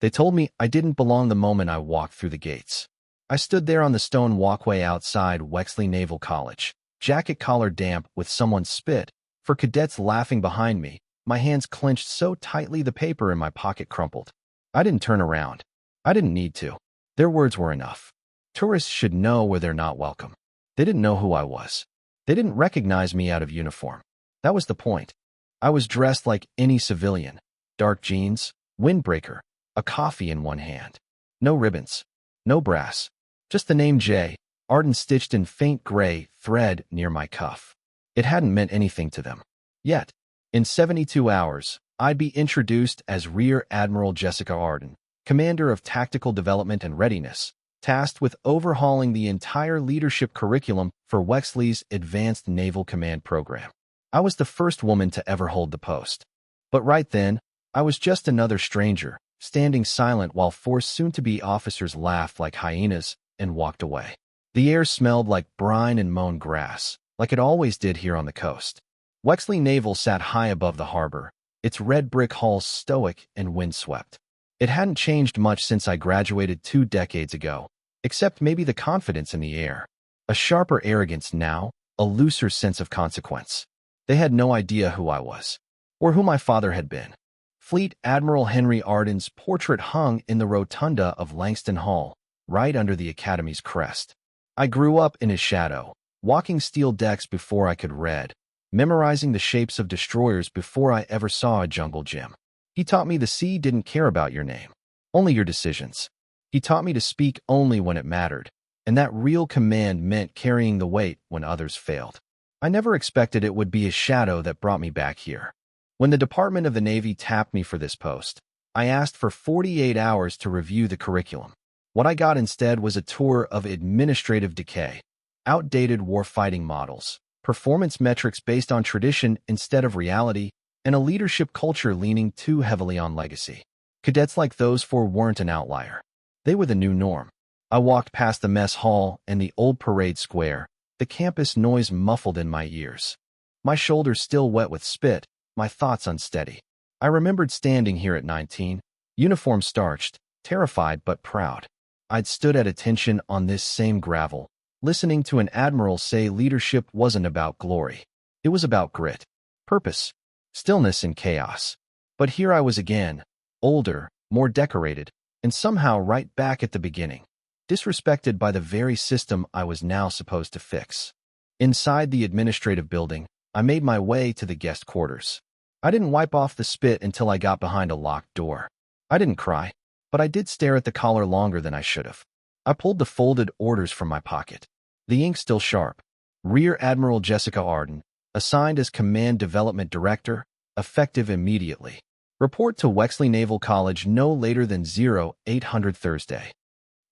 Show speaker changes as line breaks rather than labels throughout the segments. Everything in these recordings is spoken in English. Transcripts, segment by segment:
They told me I didn't belong the moment I walked through the gates. I stood there on the stone walkway outside Wexley Naval College, jacket collar damp with someone's spit, for cadets laughing behind me, my hands clenched so tightly the paper in my pocket crumpled. I didn't turn around. I didn't need to. Their words were enough. Tourists should know where they're not welcome. They didn't know who I was. They didn't recognize me out of uniform. That was the point. I was dressed like any civilian. Dark jeans, windbreaker, a coffee in one hand. No ribbons. No brass. Just the name J. Arden stitched in faint gray thread near my cuff. It hadn't meant anything to them. Yet, in 72 hours, I'd be introduced as Rear Admiral Jessica Arden, Commander of Tactical Development and Readiness, tasked with overhauling the entire leadership curriculum for Wexley's Advanced Naval Command program. I was the first woman to ever hold the post. But right then, I was just another stranger, standing silent while four soon-to-be officers laughed like hyenas and walked away. The air smelled like brine and mown grass, like it always did here on the coast. Wexley Naval sat high above the harbor, its red brick halls stoic and windswept. It hadn't changed much since I graduated 2 decades ago, except maybe the confidence in the air. A sharper arrogance now, a looser sense of consequence. They had no idea who I was, or who my father had been. Fleet Admiral Henry Arden's portrait hung in the rotunda of Langston Hall, right under the Academy's crest. I grew up in his shadow, walking steel decks before I could read, memorizing the shapes of destroyers before I ever saw a jungle gym. He taught me the sea didn't care about your name, only your decisions. He taught me to speak only when it mattered, and that real command meant carrying the weight when others failed. I never expected it would be his shadow that brought me back here. When the Department of the Navy tapped me for this post, I asked for 48 hours to review the curriculum. What I got instead was a tour of administrative decay, outdated warfighting models, performance metrics based on tradition instead of reality, and a leadership culture leaning too heavily on legacy. Cadets like those four weren't an outlier. They were the new norm. I walked past the mess hall and the old parade square, the campus noise muffled in my ears. My shoulders still wet with spit, my thoughts unsteady. I remembered standing here at 19, uniform starched, terrified but proud. I'd stood at attention on this same gravel, listening to an admiral say leadership wasn't about glory. It was about grit, purpose, stillness in chaos. But here I was again, older, more decorated, and somehow right back at the beginning, disrespected by the very system I was now supposed to fix. Inside the administrative building, I made my way to the guest quarters. I didn't wipe off the spit until I got behind a locked door. I didn't cry, but I did stare at the collar longer than I should have. I pulled the folded orders from my pocket. The ink still sharp. Rear Admiral Jessica Arden, assigned as Command Development Director, effective immediately. Report to Wexley Naval College no later than 0800 Thursday.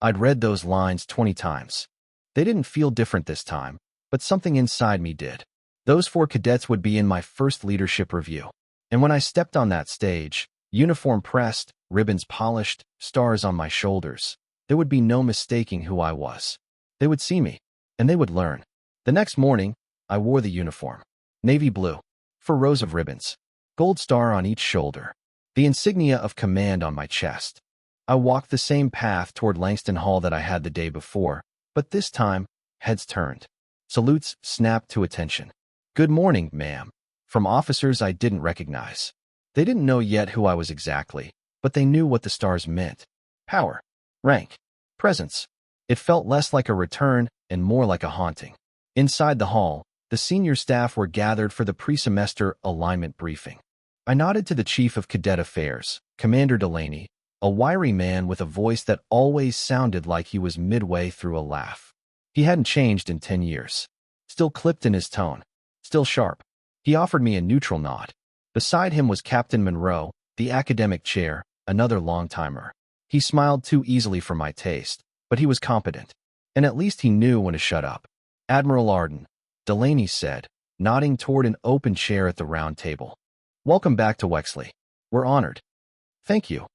I'd read those lines 20 times. They didn't feel different this time, but something inside me did. Those four cadets would be in my first leadership review. And when I stepped on that stage, uniform pressed, ribbons polished, stars on my shoulders, there would be no mistaking who I was. They would see me, and they would learn. The next morning, I wore the uniform. Navy blue, 4 rows of ribbons, gold star on each shoulder, the insignia of command on my chest. I walked the same path toward Langston Hall that I had the day before, but this time, heads turned. Salutes snapped to attention. Good morning, ma'am, from officers I didn't recognize. They didn't know yet who I was exactly, but they knew what the stars meant. Power, rank, presence. It felt less like a return and more like a haunting. Inside the hall, the senior staff were gathered for the pre-semester alignment briefing. I nodded to the Chief of Cadet Affairs, Commander Delaney, a wiry man with a voice that always sounded like he was midway through a laugh. He hadn't changed in 10 years. Still clipped in his tone, still sharp. He offered me a neutral nod. Beside him was Captain Monroe, the academic chair, another long-timer. He smiled too easily for my taste, but he was competent, and at least he knew when to shut up. Admiral Arden, Delaney said, nodding toward an open chair at the round table. Welcome back to Wexley. We're honored. Thank you,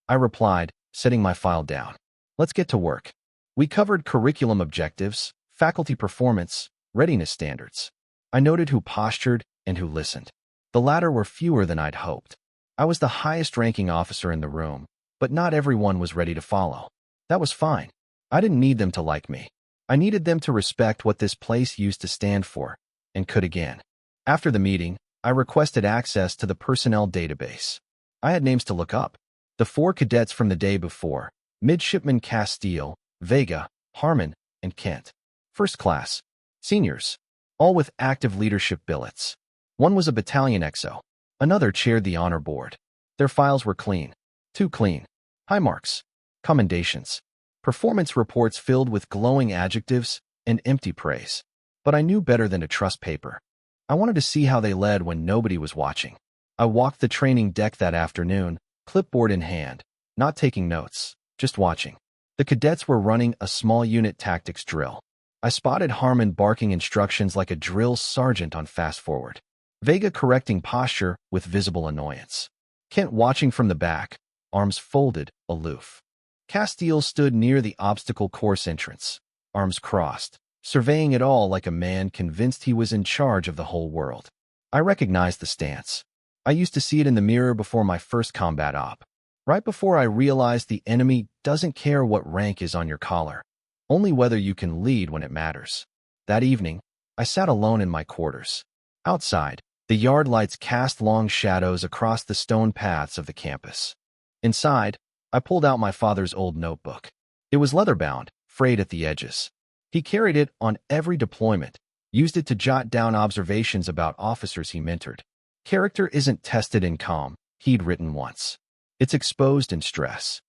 I replied, setting my file down. Let's get to work. We covered curriculum objectives, faculty performance, readiness standards. I noted who postured and who listened. The latter were fewer than I'd hoped. I was the highest-ranking officer in the room, but not everyone was ready to follow. That was fine. I didn't need them to like me. I needed them to respect what this place used to stand for, and could again. After the meeting, I requested access to the personnel database. I had names to look up. The 4 cadets from the day before, Midshipman Castile, Vega, Harmon, and Kent. First class, seniors, all with active leadership billets. One was a battalion XO. Another chaired the honor board. Their files were clean. Too clean. High marks. Commendations. Performance reports filled with glowing adjectives and empty praise. But I knew better than to trust paper. I wanted to see how they led when nobody was watching. I walked the training deck that afternoon, clipboard in hand, not taking notes, just watching. The cadets were running a small unit tactics drill. I spotted Harmon barking instructions like a drill sergeant on fast forward. Vega correcting posture with visible annoyance. Kent watching from the back, arms folded, aloof. Castile stood near the obstacle course entrance, arms crossed, surveying it all like a man convinced he was in charge of the whole world. I recognized the stance. I used to see it in the mirror before my first combat op. Right before I realized the enemy doesn't care what rank is on your collar, only whether you can lead when it matters. That evening, I sat alone in my quarters. Outside, the yard lights cast long shadows across the stone paths of the campus. Inside, I pulled out my father's old notebook. It was leather-bound, frayed at the edges. He carried it on every deployment, used it to jot down observations about officers he mentored. Character isn't tested in calm, he'd written once. It's exposed in stress.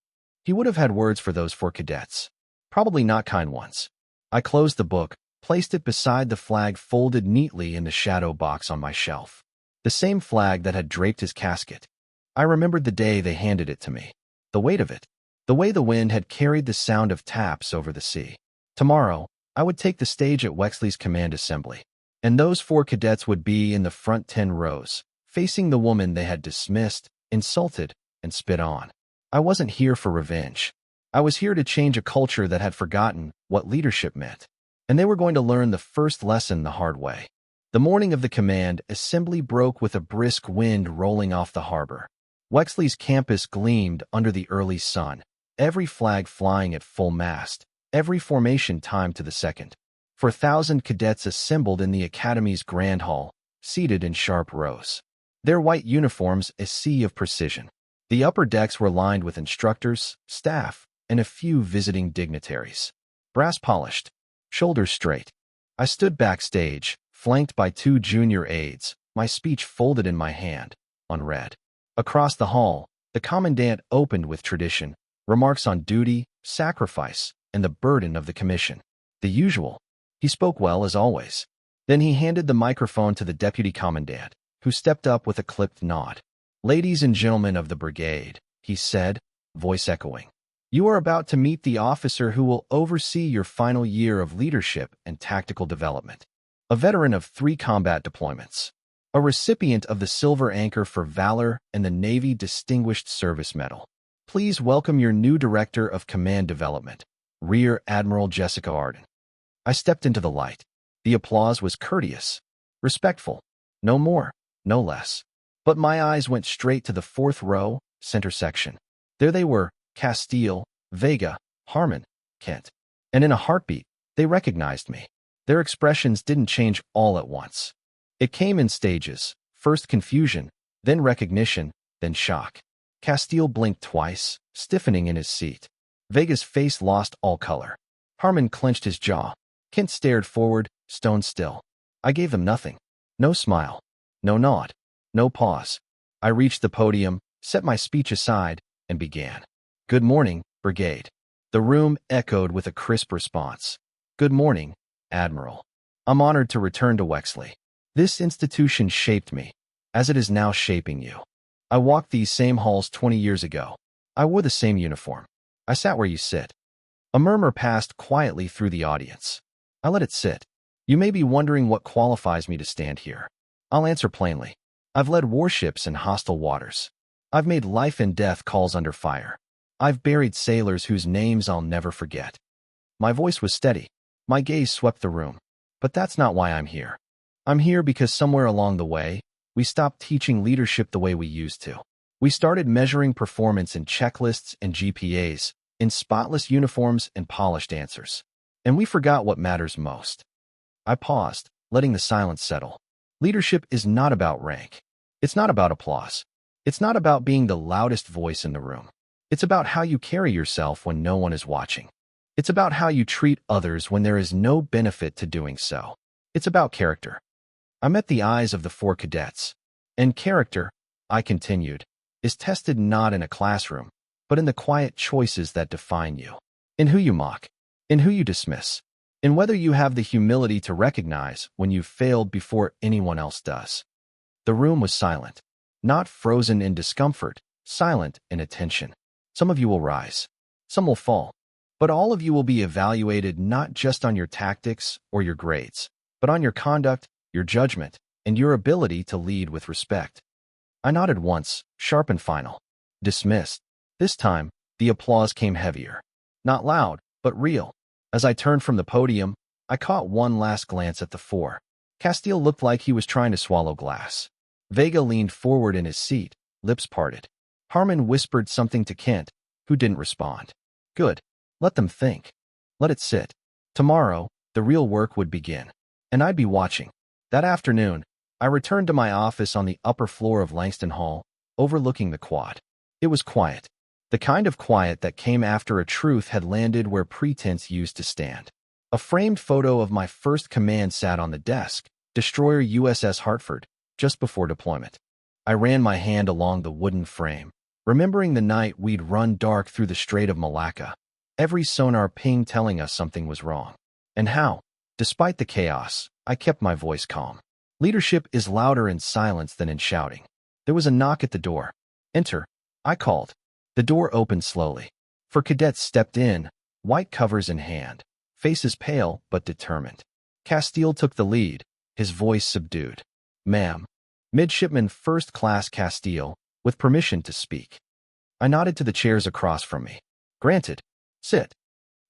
He would have had words for those 4 cadets. Probably not kind ones. I closed the book, placed it beside the flag folded neatly in the shadow box on my shelf. The same flag that had draped his casket. I remembered the day they handed it to me. The weight of it. The way the wind had carried the sound of taps over the sea. Tomorrow, I would take the stage at Wexley's command assembly. And those 4 cadets would be in the front 10 rows, facing the woman they had dismissed, insulted, and spit on. I wasn't here for revenge. I was here to change a culture that had forgotten what leadership meant. And they were going to learn the first lesson the hard way. The morning of the command assembly broke with a brisk wind rolling off the harbor. Wexley's campus gleamed under the early sun, every flag flying at full mast, every formation timed to the second. For 1,000 cadets assembled in the academy's grand hall, seated in sharp rows. Their white uniforms a sea of precision. The upper decks were lined with instructors, staff, and a few visiting dignitaries. Brass polished, shoulders straight. I stood backstage, flanked by 2 junior aides, my speech folded in my hand, unread. Across the hall, the commandant opened with tradition, remarks on duty, sacrifice, and the burden of the commission. The usual. He spoke well as always. Then he handed the microphone to the deputy commandant, who stepped up with a clipped nod. "Ladies and gentlemen of the brigade," he said, voice echoing. "You are about to meet the officer who will oversee your final year of leadership and tactical development. A veteran of 3 combat deployments. A recipient of the Silver Anchor for Valor and the Navy Distinguished Service Medal. Please welcome your new Director of Command Development, Rear Admiral Jessica Arden." I stepped into the light. The applause was courteous, respectful, no more, no less. But my eyes went straight to the 4th row, center section. There they were, Castile, Vega, Harmon, Kent. And in a heartbeat, they recognized me. Their expressions didn't change all at once. It came in stages, first confusion, then recognition, then shock. Castile blinked twice, stiffening in his seat. Vega's face lost all color. Harmon clenched his jaw. Kent stared forward, stone still. I gave them nothing. No smile. No nod. No pause. I reached the podium, set my speech aside, and began. "Good morning, Brigade." The room echoed with a crisp response. "Good morning, Admiral. I'm honored to return to Wexley. This institution shaped me, as it is now shaping you. I walked these same halls 20 years ago. I wore the same uniform. I sat where you sit." A murmur passed quietly through the audience. I let it sit. You may be wondering what qualifies me to stand here. I'll answer plainly. I've led warships in hostile waters. I've made life and death calls under fire. I've buried sailors whose names I'll never forget. My voice was steady. My gaze swept the room. But that's not why I'm here. I'm here because somewhere along the way, we stopped teaching leadership the way we used to. We started measuring performance in checklists and GPAs, in spotless uniforms and polished answers. And we forgot what matters most. I paused, letting the silence settle. Leadership is not about rank. It's not about applause. It's not about being the loudest voice in the room. It's about how you carry yourself when no one is watching. It's about how you treat others when there is no benefit to doing so. It's about character. I met the eyes of the 4 cadets. And character, I continued, is tested not in a classroom, but in the quiet choices that define you. In who you mock, in who you dismiss, in whether you have the humility to recognize when you've failed before anyone else does. The room was silent, not frozen in discomfort, silent in attention. Some of you will rise, some will fall, but all of you will be evaluated not just on your tactics or your grades, but on your conduct, your judgment, and your ability to lead with respect. I nodded once, sharp and final. Dismissed. This time, the applause came heavier. Not loud, but real. As I turned from the podium, I caught one last glance at the 4. Castile looked like he was trying to swallow glass. Vega leaned forward in his seat, lips parted. Harmon whispered something to Kent, who didn't respond. Good. Let them think. Let it sit. Tomorrow, the real work would begin. And I'd be watching. That afternoon, I returned to my office on the upper floor of Langston Hall, overlooking the quad. It was quiet. The kind of quiet that came after a truth had landed where pretense used to stand. A framed photo of my first command sat on the desk, destroyer USS Hartford, just before deployment. I ran my hand along the wooden frame, remembering the night we'd run dark through the Strait of Malacca, every sonar ping telling us something was wrong. And how, despite the chaos, I kept my voice calm. Leadership is louder in silence than in shouting. There was a knock at the door. Enter, I called. The door opened slowly. 4 cadets stepped in, white covers in hand, faces pale but determined. Castile took the lead, his voice subdued. Ma'am, Midshipman First Class Castile, with permission to speak. I nodded to the chairs across from me. Granted. Sit.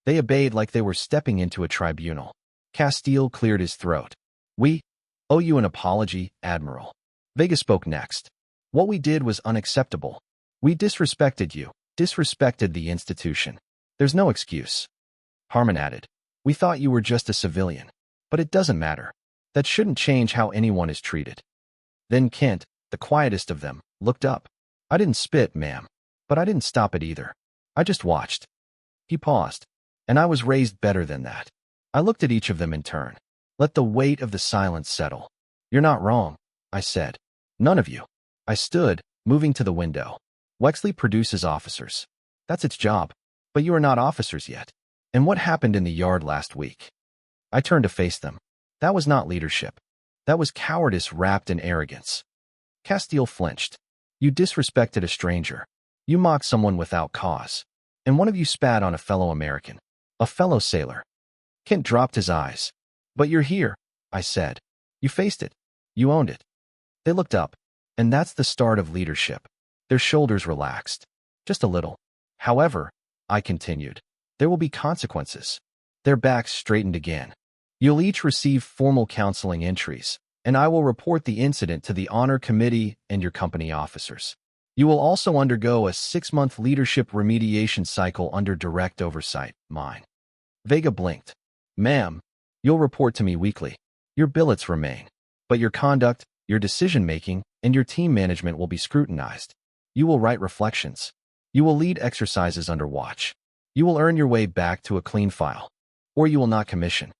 They obeyed like they were stepping into a tribunal. Castile cleared his throat. We owe you an apology, Admiral. Vega spoke next. What we did was unacceptable. We disrespected you, disrespected the institution. There's no excuse. Harmon added. We thought you were just a civilian. But it doesn't matter. That shouldn't change how anyone is treated. Then Kent, the quietest of them, looked up. I didn't spit, ma'am. But I didn't stop it either. I just watched. He paused. And I was raised better than that. I looked at each of them in turn. Let the weight of the silence settle. You're not wrong, I said. None of you. I stood, moving to the window. Wexley produces officers. That's its job. But you are not officers yet. And what happened in the yard last week? I turned to face them. That was not leadership. That was cowardice wrapped in arrogance. Castile flinched. You disrespected a stranger. You mocked someone without cause. And one of you spat on a fellow American. A fellow sailor. Kent dropped his eyes. But you're here, I said. You faced it. You owned it. They looked up. And that's the start of leadership. Their shoulders relaxed. Just a little. However, I continued, there will be consequences. Their backs straightened again. You'll each receive formal counseling entries, and I will report the incident to the Honor Committee and your company officers. You will also undergo a 6-month leadership remediation cycle under direct oversight, mine. Vega blinked. Ma'am, you'll report to me weekly. Your billets remain. But your conduct, your decision-making, and your team management will be scrutinized. You will write reflections. You will lead exercises under watch. You will earn your way back to a clean file. Or you will not commission.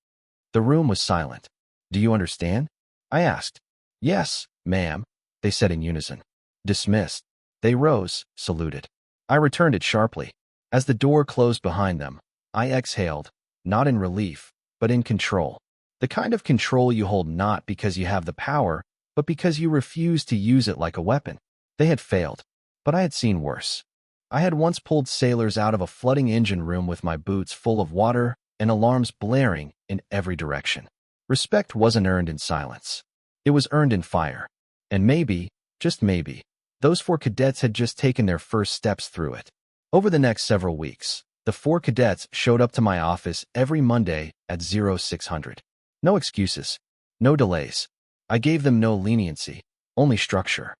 The room was silent. Do you understand? I asked. Yes, ma'am, they said in unison. Dismissed. They rose, saluted. I returned it sharply. As the door closed behind them, I exhaled, not in relief, but in control. The kind of control you hold not because you have the power, but because you refuse to use it like a weapon. They had failed. But I had seen worse. I had once pulled sailors out of a flooding engine room with my boots full of water and alarms blaring in every direction. Respect wasn't earned in silence. It was earned in fire. And maybe, just maybe, those 4 cadets had just taken their first steps through it. Over the next several weeks, the 4 cadets showed up to my office every Monday at 0600. No excuses. No delays. I gave them no leniency, only structure.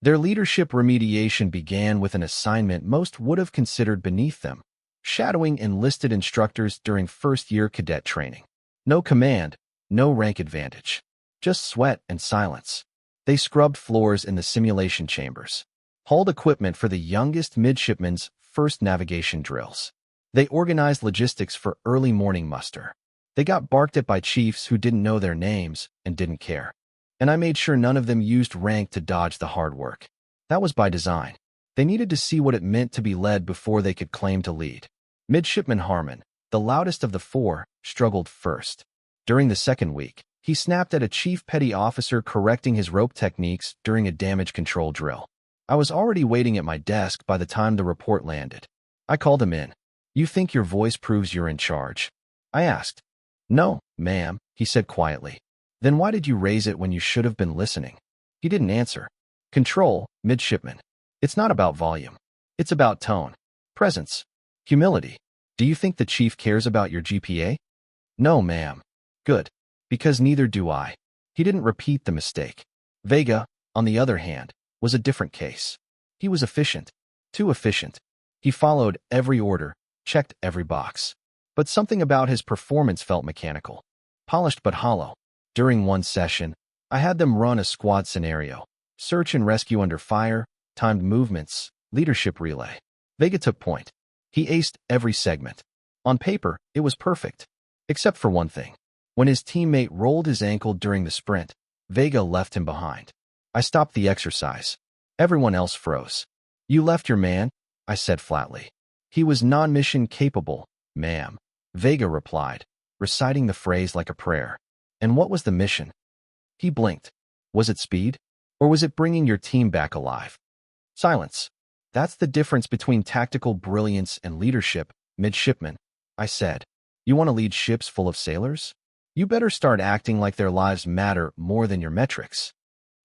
Their leadership remediation began with an assignment most would have considered beneath them, shadowing enlisted instructors during first-year cadet training. No command, no rank advantage, just sweat and silence. They scrubbed floors in the simulation chambers, hauled equipment for the youngest midshipmen's first navigation drills. They organized logistics for early morning muster. They got barked at by chiefs who didn't know their names and didn't care. And I made sure none of them used rank to dodge the hard work. That was by design. They needed to see what it meant to be led before they could claim to lead. Midshipman Harmon, the loudest of the four, struggled first. During the second week, he snapped at a chief petty officer correcting his rope techniques during a damage control drill. I was already waiting at my desk by the time the report landed. I called him in. "You think your voice proves you're in charge?" I asked. "No, ma'am," he said quietly. "Then why did you raise it when you should have been listening?" He didn't answer. "Control, midshipman. It's not about volume. It's about tone, presence, humility. Do you think the chief cares about your GPA?" "No, ma'am." "Good. Because neither do I." He didn't repeat the mistake. Vega, on the other hand, was a different case. He was efficient. Too efficient. He followed every order, checked every box. But something about his performance felt mechanical, polished but hollow. During one session, I had them run a squad scenario, search and rescue under fire, timed movements, leadership relay. Vega took point. He aced every segment. On paper, it was perfect. Except for one thing. When his teammate rolled his ankle during the sprint, Vega left him behind. I stopped the exercise. Everyone else froze. "You left your man?" I said flatly. "He was non-mission capable, ma'am," Vega replied, reciting the phrase like a prayer. "And what was the mission?" He blinked. "Was it speed? Or was it bringing your team back alive?" Silence. "That's the difference between tactical brilliance and leadership, midshipman," I said. "You want to lead ships full of sailors? You better start acting like their lives matter more than your metrics."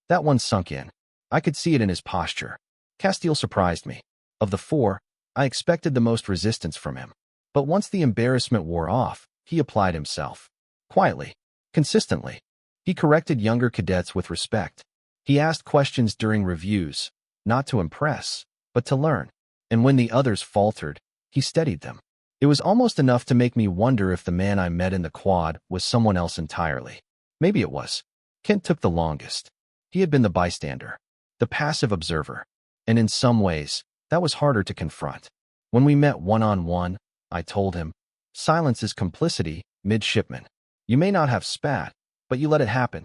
That one sunk in. I could see it in his posture. Castile surprised me. Of the four, I expected the most resistance from him. But once the embarrassment wore off, he applied himself. Quietly. Consistently. He corrected younger cadets with respect. He asked questions during reviews, not to impress, but to learn. And when the others faltered, he steadied them. It was almost enough to make me wonder if the man I met in the quad was someone else entirely. Maybe it was. Kent took the longest. He had been the bystander, the passive observer. And in some ways, that was harder to confront. When we met one-on-one, I told him, "Silence is complicity, midshipman. You may not have spat, but you let it happen."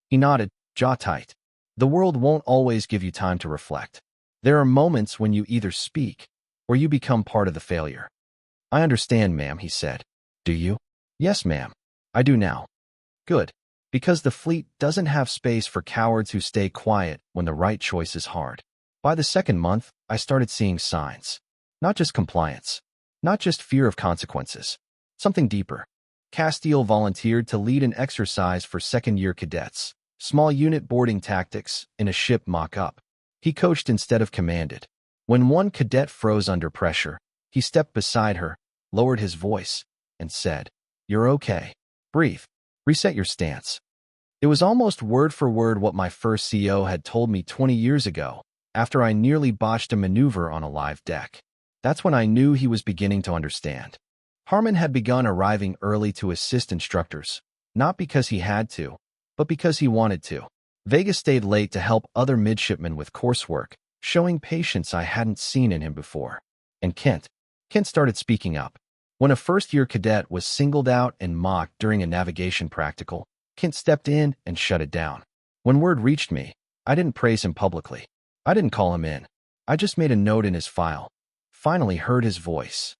He nodded, jaw tight. The world won't always give you time to reflect. There are moments when you either speak, or you become part of the failure. "I understand, ma'am," he said. "Do you?" "Yes, ma'am. I do now." "Good. Because the fleet doesn't have space for cowards who stay quiet when the right choice is hard." By the second month, I started seeing signs. Not just compliance. Not just fear of consequences. Something deeper. Castile volunteered to lead an exercise for second-year cadets. Small unit boarding tactics in a ship mock-up. He coached instead of commanded. When one cadet froze under pressure, he stepped beside her, lowered his voice, and said, "You're okay. Breathe. Reset your stance." It was almost word for word what my first CO had told me 20 years ago, after I nearly botched a maneuver on a live deck. That's when I knew he was beginning to understand. Harmon had begun arriving early to assist instructors, not because he had to, but because he wanted to. Vega stayed late to help other midshipmen with coursework, showing patience I hadn't seen in him before. And Kent started speaking up. When a first-year cadet was singled out and mocked during a navigation practical, Kent stepped in and shut it down. When word reached me, I didn't praise him publicly. I didn't call him in. I just made a note in his file. Finally heard his voice.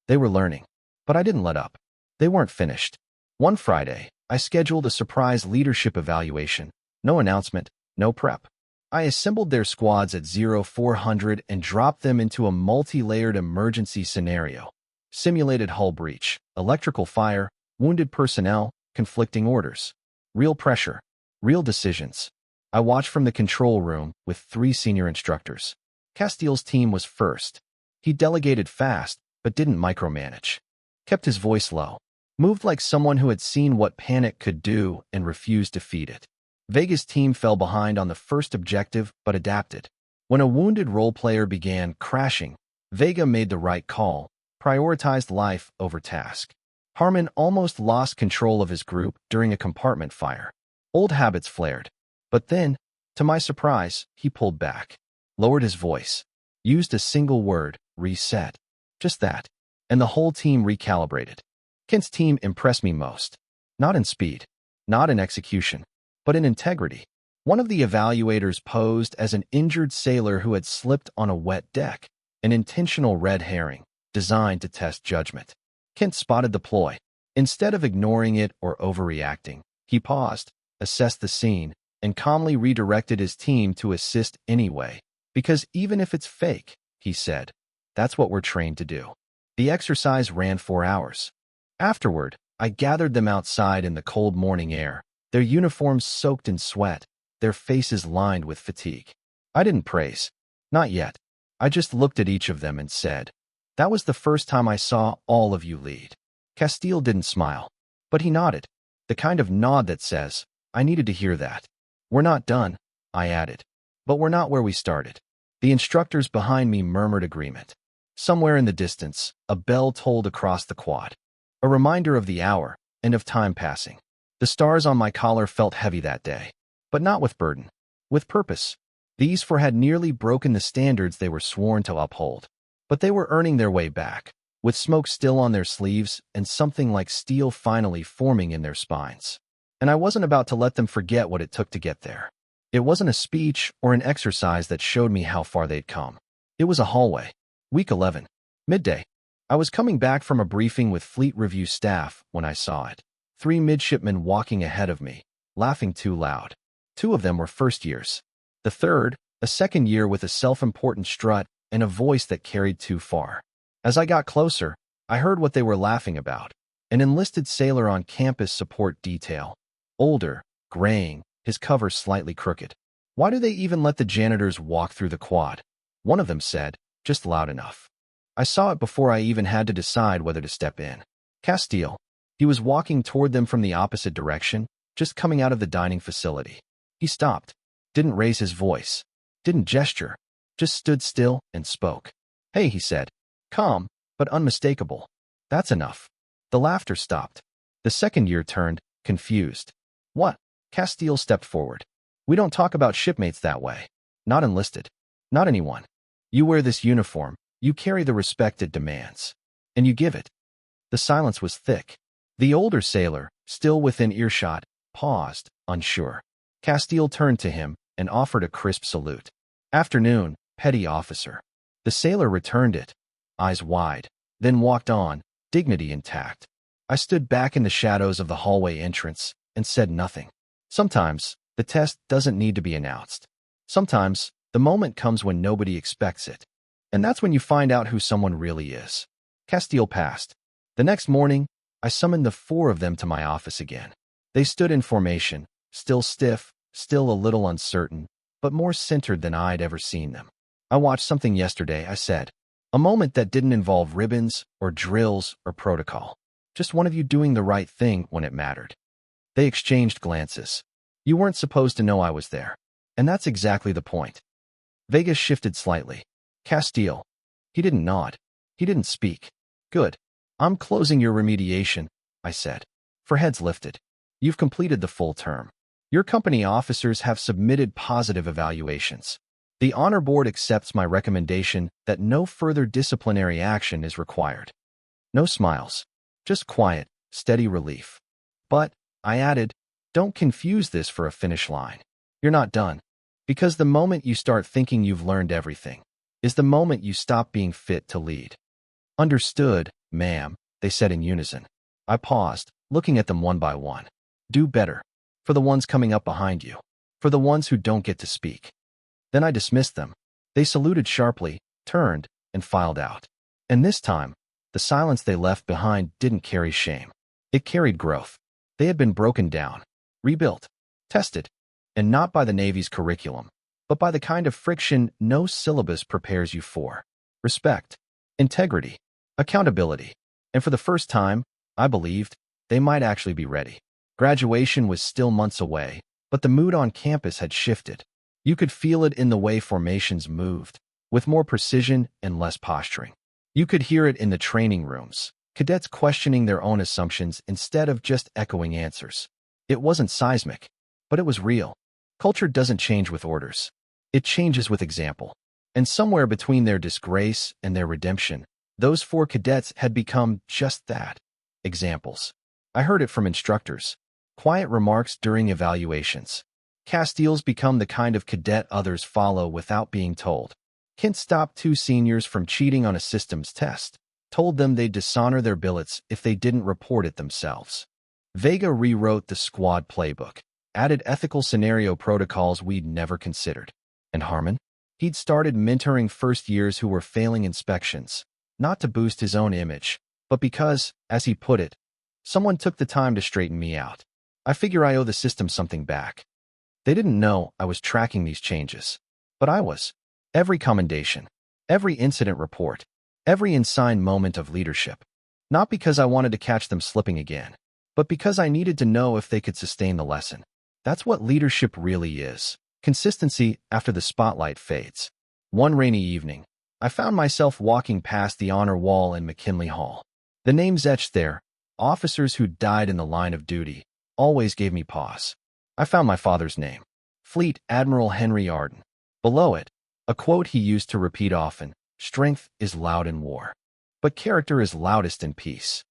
They were learning, but I didn't let up. They weren't finished. One Friday, I scheduled a surprise leadership evaluation. No announcement, no prep. I assembled their squads at 0400 and dropped them into a multi-layered emergency scenario. Simulated hull breach, electrical fire, wounded personnel, conflicting orders. Real pressure, real decisions. I watched from the control room with 3 senior instructors. Castile's team was first. He delegated fast, but didn't micromanage. Kept his voice low. Moved like someone who had seen what panic could do and refused to feed it. Vega's team fell behind on the first objective but adapted. When a wounded role player began crashing, Vega made the right call, prioritized life over task. Harmon almost lost control of his group during a compartment fire. Old habits flared. But then, to my surprise, he pulled back, lowered his voice, used a single word, reset. Just that. And the whole team recalibrated. Kent's team impressed me most. Not in speed, not in execution, but in integrity. One of the evaluators posed as an injured sailor who had slipped on a wet deck, an intentional red herring, designed to test judgment. Kent spotted the ploy. Instead of ignoring it or overreacting, he paused, assessed the scene, and calmly redirected his team to assist anyway. Because even if it's fake, he said, that's what we're trained to do. The exercise ran 4 hours. Afterward, I gathered them outside in the cold morning air, their uniforms soaked in sweat, their faces lined with fatigue. I didn't praise. Not yet. I just looked at each of them and said, that was the first time I saw all of you lead. Castile didn't smile, but he nodded, the kind of nod that says, I needed to hear that. We're not done, I added, but we're not where we started. The instructors behind me murmured agreement. Somewhere in the distance, a bell tolled across the quad, a reminder of the hour and of time passing. The stars on my collar felt heavy that day, but not with burden, with purpose. These four had nearly broken the standards they were sworn to uphold, but they were earning their way back, with smoke still on their sleeves and something like steel finally forming in their spines. And I wasn't about to let them forget what it took to get there. It wasn't a speech or an exercise that showed me how far they'd come. It was a hallway. Week 11. Midday. I was coming back from a briefing with Fleet Review staff when I saw it. 3 midshipmen walking ahead of me, laughing too loud. 2 of them were first years. The third, a second year with a self-important strut and a voice that carried too far. As I got closer, I heard what they were laughing about. An enlisted sailor on campus support detail. Older, graying, his cover slightly crooked. Why do they even let the janitors walk through the quad? One of them said, just loud enough. I saw it before I even had to decide whether to step in. Castile. He was walking toward them from the opposite direction, just coming out of the dining facility. He stopped, didn't raise his voice, didn't gesture, just stood still and spoke. Hey, he said, calm, but unmistakable. That's enough. The laughter stopped. The second year turned, confused. What? Castile stepped forward. We don't talk about shipmates that way. Not enlisted. Not anyone. You wear this uniform, you carry the respect it demands. And you give it. The silence was thick. The older sailor, still within earshot, paused, unsure. Castile turned to him and offered a crisp salute. Afternoon, petty officer. The sailor returned it, eyes wide, then walked on, dignity intact. I stood back in the shadows of the hallway entrance and said nothing. Sometimes, the test doesn't need to be announced. Sometimes, the moment comes when nobody expects it. And that's when you find out who someone really is. Castile passed. The next morning, I summoned the 4 of them to my office again. They stood in formation, still stiff, still a little uncertain, but more centered than I'd ever seen them. I watched something yesterday, I said. A moment that didn't involve ribbons or drills or protocol. Just one of you doing the right thing when it mattered. They exchanged glances. You weren't supposed to know I was there. And that's exactly the point. Vegas shifted slightly. Castile. He didn't nod. He didn't speak. Good. I'm closing your remediation, I said. For heads lifted. You've completed the full term. Your company officers have submitted positive evaluations. The honor board accepts my recommendation that no further disciplinary action is required. No smiles. Just quiet, steady relief. But, I added, don't confuse this for a finish line. You're not done. Because the moment you start thinking you've learned everything is the moment you stop being fit to lead. Understood, ma'am, they said in unison. I paused, looking at them one by one. Do better. For the ones coming up behind you. For the ones who don't get to speak. Then I dismissed them. They saluted sharply, turned, and filed out. And this time, the silence they left behind didn't carry shame. It carried growth. They had been broken down, rebuilt, tested, and not by the Navy's curriculum, but by the kind of friction no syllabus prepares you for. Respect, integrity, accountability. And for the first time, I believed, they might actually be ready. Graduation was still months away, But the mood on campus had shifted. You could feel it in the way formations moved, with more precision and less posturing. You could hear it in the training rooms, cadets questioning their own assumptions instead of just echoing answers. It wasn't seismic, but it was real. Culture doesn't change with orders. It changes with example. And somewhere between their disgrace and their redemption, those 4 cadets had become just that, examples. I heard it from instructors. Quiet remarks during evaluations. Castile's become the kind of cadet others follow without being told. Kent stopped 2 seniors from cheating on a systems test, told them they'd dishonor their billets if they didn't report it themselves. Vega rewrote the squad playbook, added ethical scenario protocols we'd never considered. And Harmon? He'd started mentoring first years who were failing inspections, not to boost his own image, but because, as he put it, someone took the time to straighten me out. I figure I owe the system something back. They didn't know I was tracking these changes, but I was. Every commendation, every incident report, every unsigned moment of leadership. Not because I wanted to catch them slipping again, but because I needed to know if they could sustain the lesson. That's what leadership really is. Consistency after the spotlight fades. One rainy evening, I found myself walking past the honor wall in McKinley Hall. The names etched there, officers who died in the line of duty, always gave me pause. I found my father's name, Fleet Admiral Henry Arden. Below it, a quote he used to repeat often, "Strength is loud in war, but character is loudest in peace."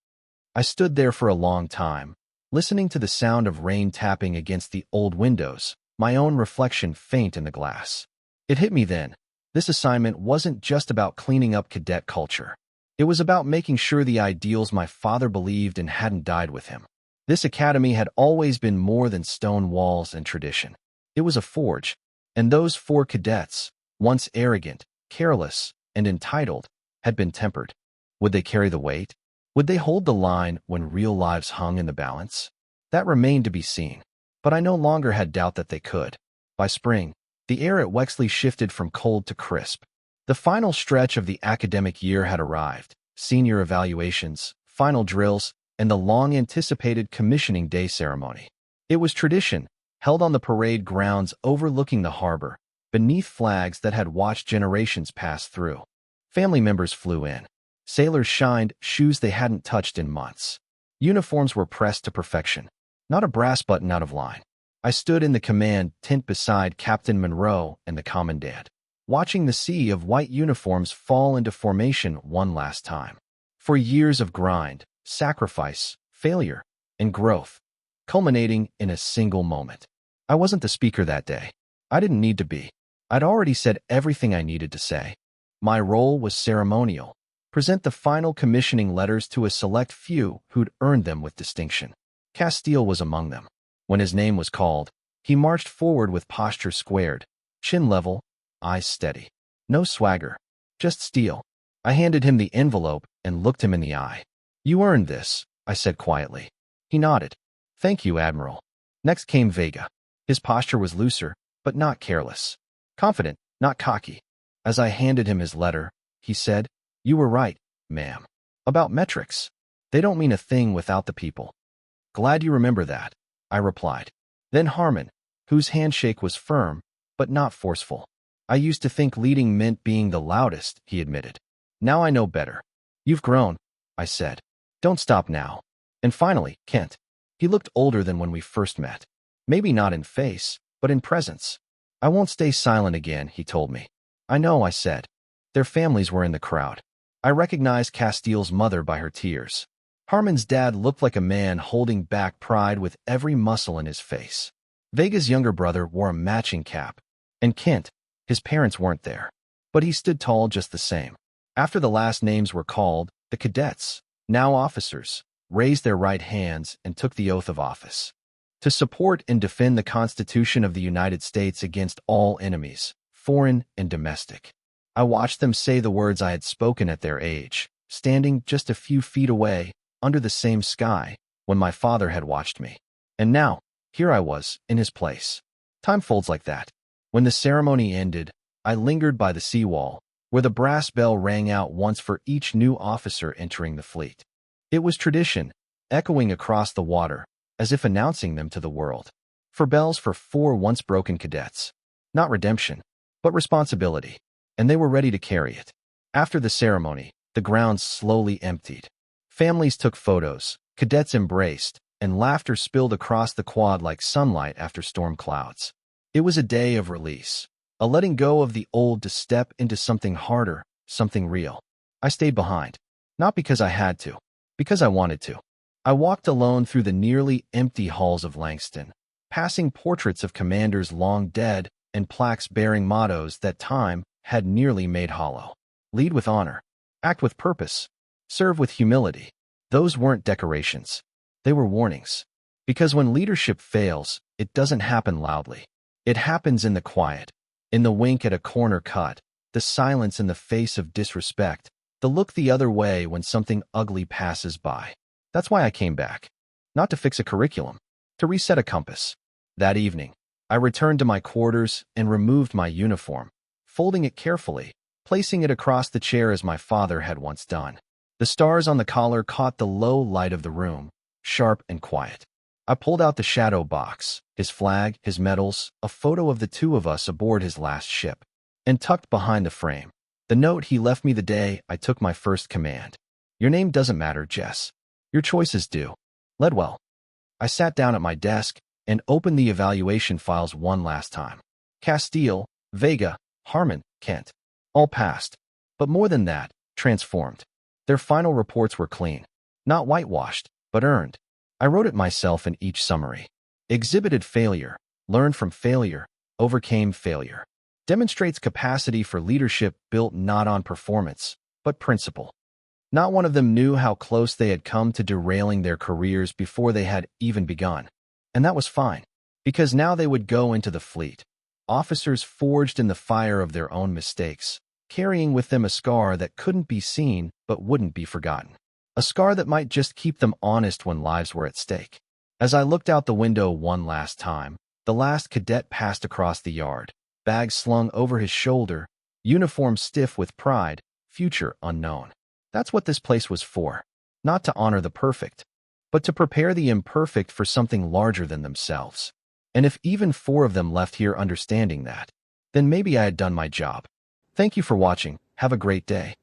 I stood there for a long time, listening to the sound of rain tapping against the old windows, my own reflection faint in the glass. It hit me then. This assignment wasn't just about cleaning up cadet culture. It was about making sure the ideals my father believed in hadn't died with him. This academy had always been more than stone walls and tradition. It was a forge, and those 4 cadets, once arrogant, careless, and entitled, had been tempered. Would they carry the weight? Would they hold the line when real lives hung in the balance? That remained to be seen, but I no longer had doubt that they could. By spring, the air at Wexley shifted from cold to crisp. The final stretch of the academic year had arrived. Senior evaluations, final drills, and the long-anticipated commissioning day ceremony. It was tradition, held on the parade grounds overlooking the harbor, beneath flags that had watched generations pass through. Family members flew in. Sailors shined shoes they hadn't touched in months. Uniforms were pressed to perfection, not a brass button out of line. I stood in the command tent beside Captain Monroe and the commandant, watching the sea of white uniforms fall into formation one last time. For years of grind, sacrifice, failure, and growth, culminating in a single moment. I wasn't the speaker that day. I didn't need to be. I'd already said everything I needed to say. My role was ceremonial. Present the final commissioning letters to a select few who'd earned them with distinction. Castile was among them. When his name was called, he marched forward with posture squared, chin level, eyes steady. No swagger, just steel. I handed him the envelope and looked him in the eye. "You earned this," I said quietly. He nodded. "Thank you, Admiral." Next came Vega. His posture was looser, but not careless. Confident, not cocky. As I handed him his letter, he said, "You were right, ma'am. About metrics. They don't mean a thing without the people." "Glad you remember that," I replied. Then Harmon, whose handshake was firm, but not forceful. "I used to think leading meant being the loudest," he admitted. "Now I know better." "You've grown," I said. "Don't stop now." And finally, Kent. He looked older than when we first met. Maybe not in face, but in presence. "I won't stay silent again," he told me. "I know," I said. Their families were in the crowd. I recognized Castile's mother by her tears. Harmon's dad looked like a man holding back pride with every muscle in his face. Vega's younger brother wore a matching cap. And Kent, his parents weren't there. But he stood tall just the same. After the last names were called, the cadets, now officers, raised their right hands and took the oath of office. To support and defend the Constitution of the United States against all enemies, foreign and domestic. I watched them say the words I had spoken at their age, standing just a few feet away, under the same sky, when my father had watched me. And now, here I was, in his place. Time folds like that. When the ceremony ended, I lingered by the seawall, where the brass bell rang out once for each new officer entering the fleet. It was tradition, echoing across the water, as if announcing them to the world. For bells for 4 once-broken cadets. Not redemption, but responsibility. And they were ready to carry it. After the ceremony, the grounds slowly emptied. Families took photos, cadets embraced, and laughter spilled across the quad like sunlight after storm clouds. It was a day of release, a letting go of the old to step into something harder, something real. I stayed behind, not because I had to, because I wanted to. I walked alone through the nearly empty halls of Langston, passing portraits of commanders long dead and plaques bearing mottos that time had nearly made hollow. Lead with honor, act with purpose, serve with humility. Those weren't decorations. They were warnings. Because when leadership fails, it doesn't happen loudly. It happens in the quiet, in the wink at a corner cut, the silence in the face of disrespect, the look the other way when something ugly passes by. That's why I came back. Not to fix a curriculum, to reset a compass. That evening, I returned to my quarters and removed my uniform, folding it carefully, placing it across the chair as my father had once done. The stars on the collar caught the low light of the room, sharp and quiet. I pulled out the shadow box, his flag, his medals, a photo of the two of us aboard his last ship, and tucked behind the frame, the note he left me the day I took my first command. Your name doesn't matter, Jess. Your choices do. Lead well. I sat down at my desk and opened the evaluation files one last time. Castile, Vega, Harmon, Kent. All passed. But more than that, transformed. Their final reports were clean. Not whitewashed, but earned. I wrote it myself in each summary. Exhibited failure, learned from failure, overcame failure. Demonstrates capacity for leadership built not on performance, but principle. Not one of them knew how close they had come to derailing their careers before they had even begun. And that was fine, because now they would go into the fleet. Officers forged in the fire of their own mistakes, carrying with them a scar that couldn't be seen but wouldn't be forgotten. A scar that might just keep them honest when lives were at stake. As I looked out the window one last time, the last cadet passed across the yard, bag slung over his shoulder, uniform stiff with pride, future unknown. That's what this place was for. Not to honor the perfect, but to prepare the imperfect for something larger than themselves. And if even 4 of them left here understanding that, then maybe I had done my job. Thank you for watching. Have a great day.